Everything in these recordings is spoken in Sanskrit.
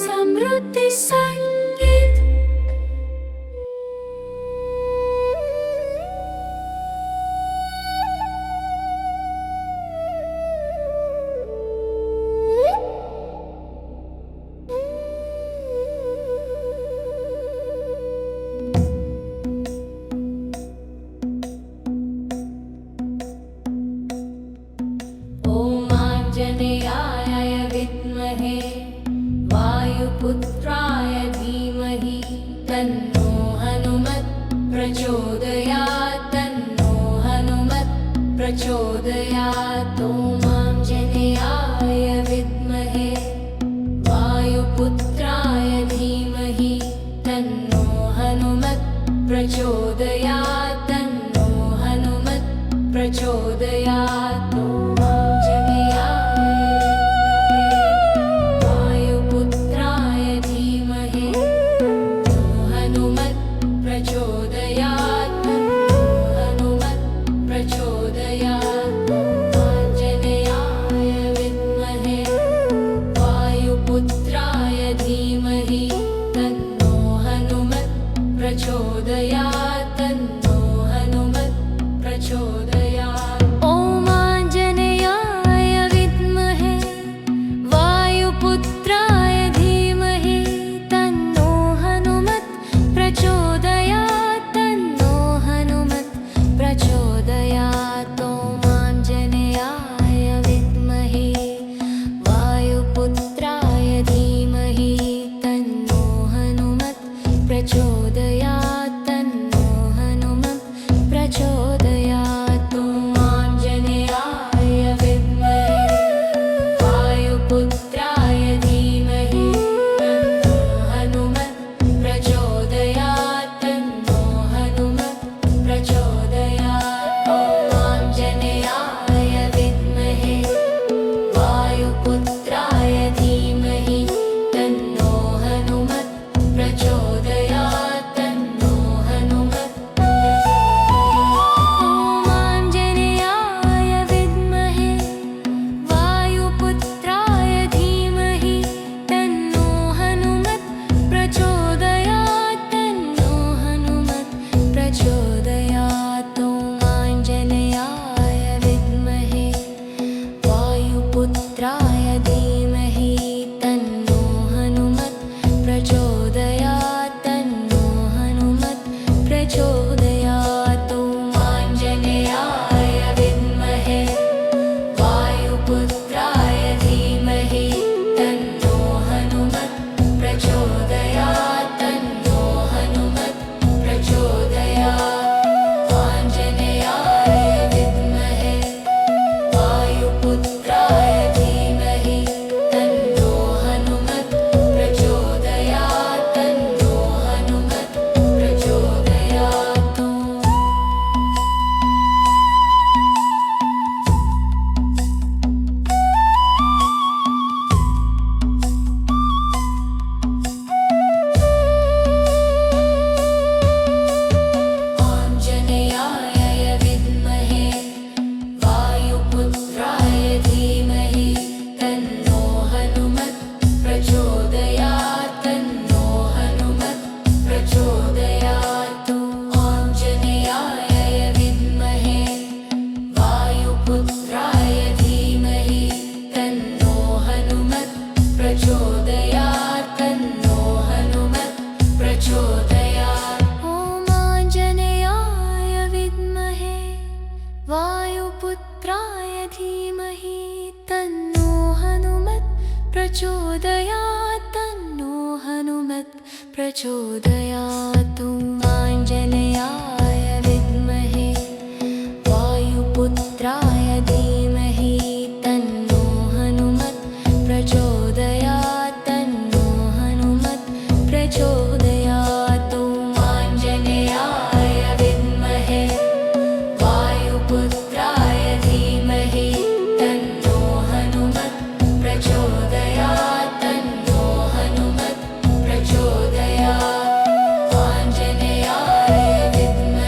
समृद्धि संगीत। ॐ आञ्जनेयाय विद्महे वायुपुत्राय धीमहि तन्नो हनुमत् प्रचोदयात्। तन्नो हनुमत् प्रचोदयात्। ॐ आञ्जनेयाय विद्महे वायुपुत्राय धीमहि तन्नो हनुमत् प्रचोदयात्। तन्नो हनुमत् प्रचोदयात्। प्रचोदयात्। तन्नो हनुमत् प्रचोदयात्। ॐ आञ्जनेयाय विद्महे वायुपुत्राय धीमहि तन्नो हनुमत् प्रचोदयात्। तन्नो हनुमत् प्रचोदयात्। ॐ आञ्जनेयाय विद्महे वायुपुत्राय धीमहि तन्नो हनुमत् प्रचोदयात्। तन्नो हनुमत् प्रचोदयात्। ॐ आञ्जनेयाय विद्महे वायुपुत्राय धीमहि तन्नो हनुमत् प्रचोदयात्। तन्नो हनुमत् प्रचोदयात्। ॐ आञ्जनेयाय विद्महे वायुपुत्राय धीमहि तन्नो हनुमत् प्रचोदयात्। तन्नो हनुमत्। ॐ आञ्जनेयाय विद्महे वायुपुत्राय धीमहि तन्नो हनुमत् प्रचोदयात्। तन्नो हनुमत् प्रचोदयात्। ॐ आञ्जनेयाय विद्महे वायुपुत्राय धीमहि तन्नो हनुमत् प्रचोदयात्। तन्नो हनुमत् प्रचोदयात्। ॐ आञ्जनेयाय विद्महे वायुपुत्राय धीमहि तन्नो हनुमत् प्रचोदयात्। तन्नो हनुमत् प्रचोदयात्। आञ्जनेयाय विद्महे वायुपुत्राय धीमहि तन्नो हनुमत् प्रचोदयात्। तन्नो हनुमत् प्रचोदयात्। आञ्जनेयाय विद्महे वायुपुत्राय धीमहि तन्नो हनुमत् प्रचोदयात्। तन्नो हनुमत् प्रचोदयात्। आञ्जनेयाय विद्महे वायुपुत्राय धीमहि तन्नो हनुमत् प्रचोदयात्। तन्नो हनुमत् प्रचोदयात्। ॐ आञ्जनेयाय विद्महे वायुपुत्राय धीमहि तन्नो हनुमत् प्रचोदयात्। तन्नो हनुमत् प्रचोदयात्। ॐ आञ्जनेयाय विद्महे वायुपुत्राय धीमहि तन्नो हनुमत् प्रचोदयात्। तन्नो हनुमत् प्रचोदयात्। ॐ आञ्जनेयाय विद्महे वायुपुत्राय धीमहि तन्नो हनुमत् प्रचोदयात्। तन्नो हनुमत् प्रचोदयात्। आञ्जनेयाय विद्महे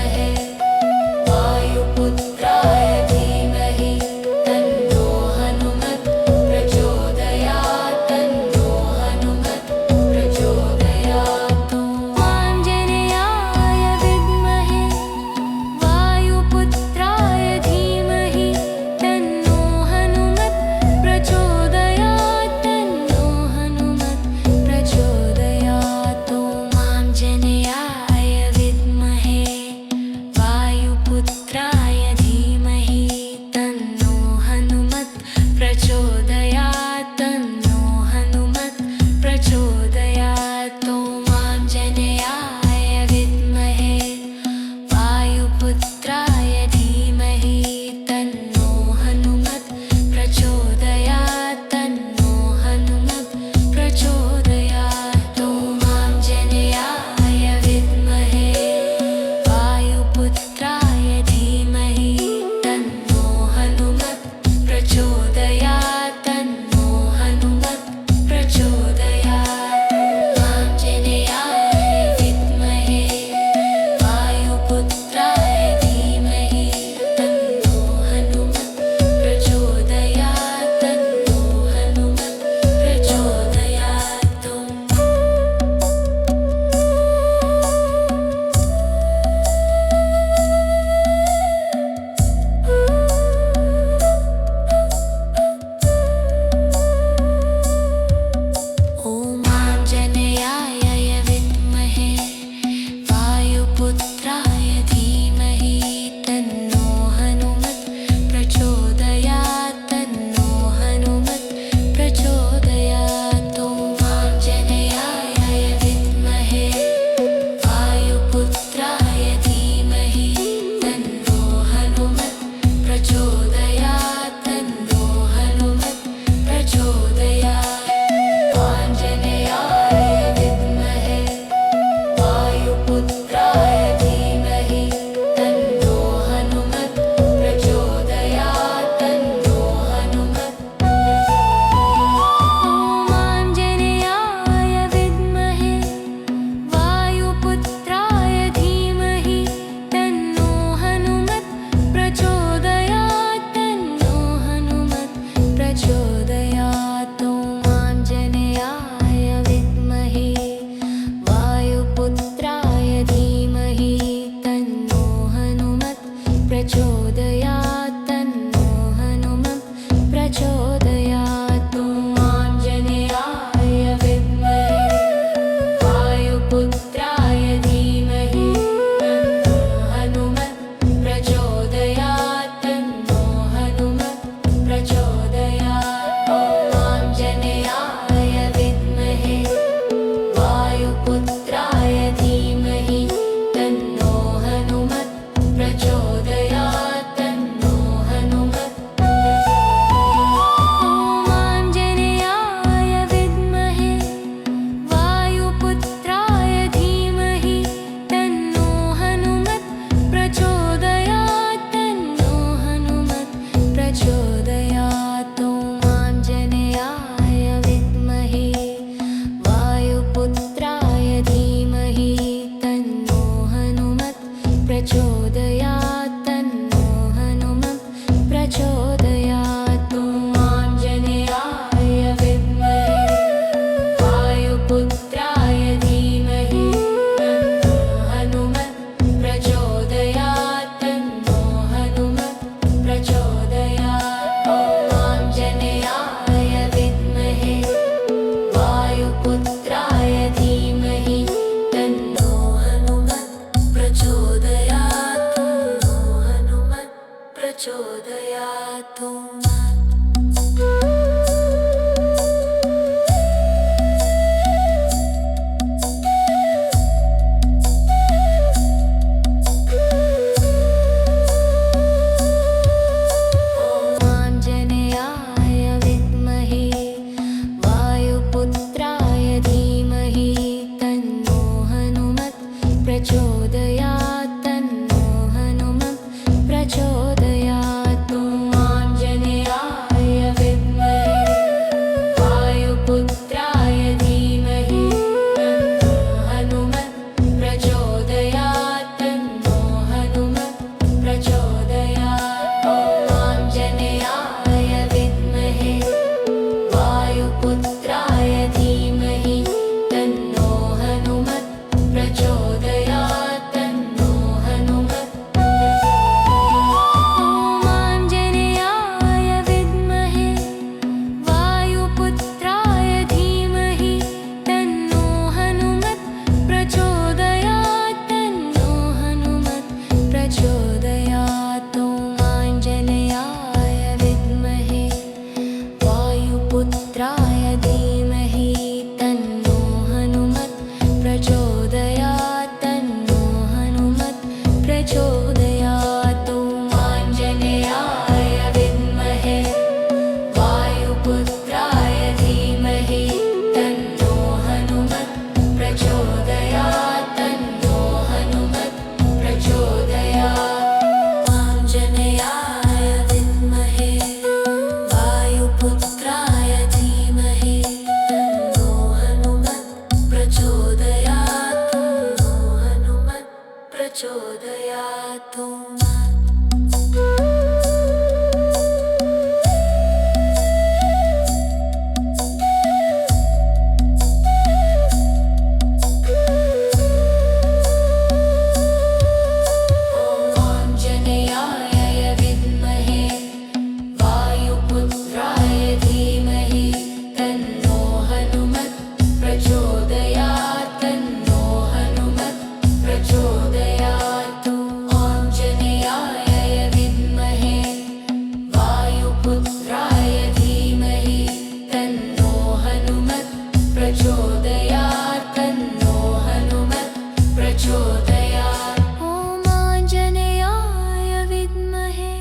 प्रचोदयात् तन्नो हनुमत् प्रचोदयात् ॐ आञ्जनेयाय विद्महे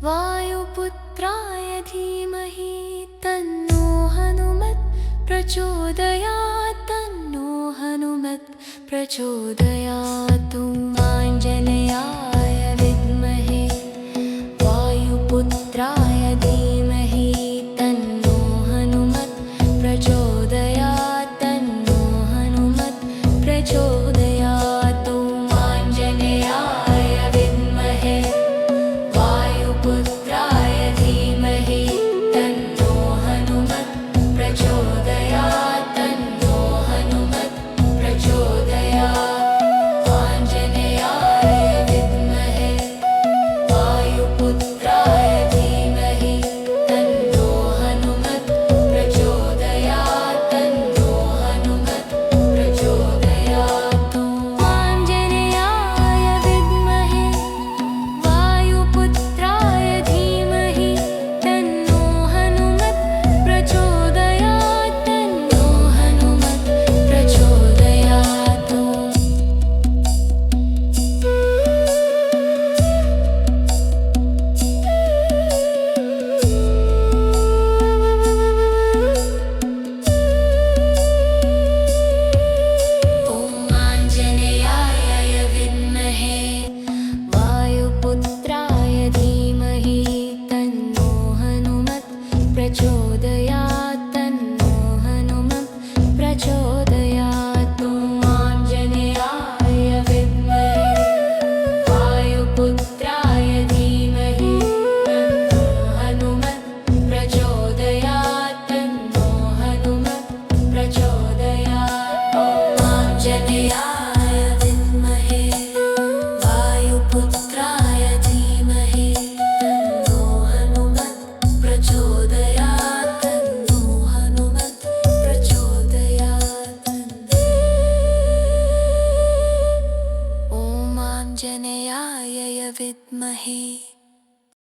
वायुपुत्राय धीमहि तन्नो हनुमत् प्रचोदयात् तन्नो हनुमत् प्रचोदयात् ॐ आञ्जनेयाय विद्महे वायुपुत्राय धीमहि तन्नो हनुमत् प्रचोदयात् तन्नो हनुमत् प्रचोदयात् ॐ आञ्जनेयाय विद्महे वायुपुत्राय धीमहि तन्नो हनुमत् प्रचोदयात् तन्नो हनुमत् प्रचोदयात् आञ्जनेयाय विद्महे वायुपुत्राय धीमहि तन्नो हनुमत् प्रचोदयात् तन्नो हनुमत् प्रचोदयात् आञ्जनेयाय विद्महे वायुपुत्राय धीमहि तन्नो हनुमत् प्रचोदयात् तन्नो हनुमत् प्रचोदयात् ॐ आञ्जनेयाय विद्महे वायुपुत्राय धीमहि तन्नो हनुमत् प्रचोदयात् तन्नो हनुमत् प्रचोदयात् ॐ आञ्जनेयाय विद्महे वायुपुत्राय धीमहि तन्नो हनुमत् प्रचोदयात् तन्नो हनुमत् प्रचोदयात् ॐ आञ्जनेयाय विद्महे वायुपुत्राय धीमहि तन्नो हनुमत् प्रचोदयात् तन्नो हनुमत् प्रचोदयात् ॐ आञ्जनेयाय विद्महे